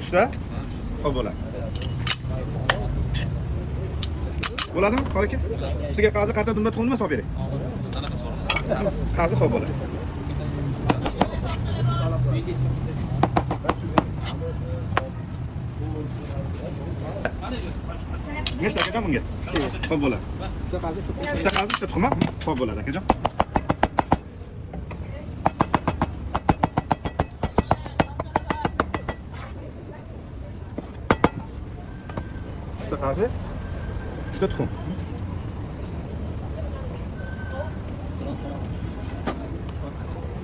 Uchta? Xo'p, bo'ladi. Bo'ladimi? Qor aka. Ustiga qazi qarta dumba tuxumni solib bering. Qazi xo'p bo'ladi. Nechta akajon bunga? Xo'p bo'ladi. Uchta qazi, uchta tuxum. Xo'p bo'ladi akajon. Uchta qazi, uchta tuxum.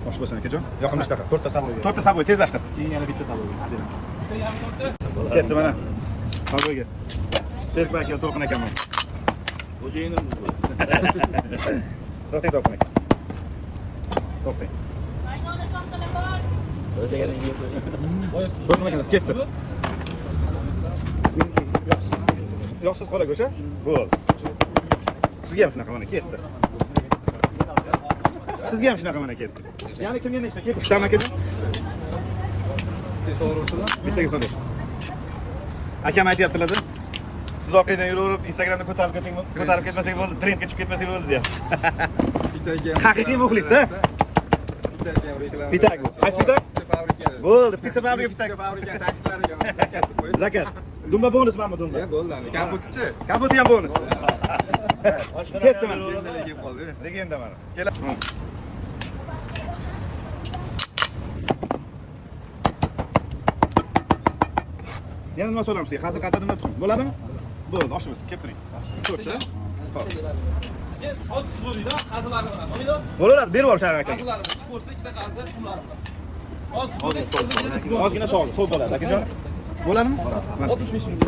Bosh bo'lsin akajon. Yoqimli ishtaqa. 4 ta saboy. 4 ta saboy tezlashtir. Keyin yana bitta saboy. Ketdi mana. Saboyga. Serikbay aka, To'lqin akaman. Xo'jayinim bu. To'xtang To'lqin aka. To'xtang. To'lqin aka ketdi. Yoqsiz qora go'sha? Bo'ldi. Sizga ham shunaqa mana ketdi. Sizga ham shunaqa mana ketdi. Ya'ni kimga nechta ketdi? 3 tami akajon? Bittaga so'rang. Akam aytayaptilar. Siz orqangizdan yuraverib, Instagramda ko'tarib ketmasak bo'ldi, trendga chiqib ketmasak bo'ldi deya. Haqiqiy muxlis-da. Pitak bu. Qaysi pitak? Bo'ldi, pizza fabrika pitak. Fabrika taksilariga zakaz qo'yib. Zakaz. Dumba bonus bormi dumba? Bo'ldi. Kamputchi. Kabuti ham bonus. Ketdi mana. Yeb qoldi. Legenda mana. Keladi. Yana nima so'raymiz sizga? Hozir qancha dumba bo'ladimi? Bo'ldi, oshimiz, kelib turing. 4ta. Hozir so'raydi, qazilarni bilan. Bo'laveradi, berib yuborishar aka. Qazilarni ko'rsa, ikkita qazi, tuxumlar bilan. Hozir Ozgina sog'liq, xo'p bo'ladi akajon. Bo'ladimi? 65 ming.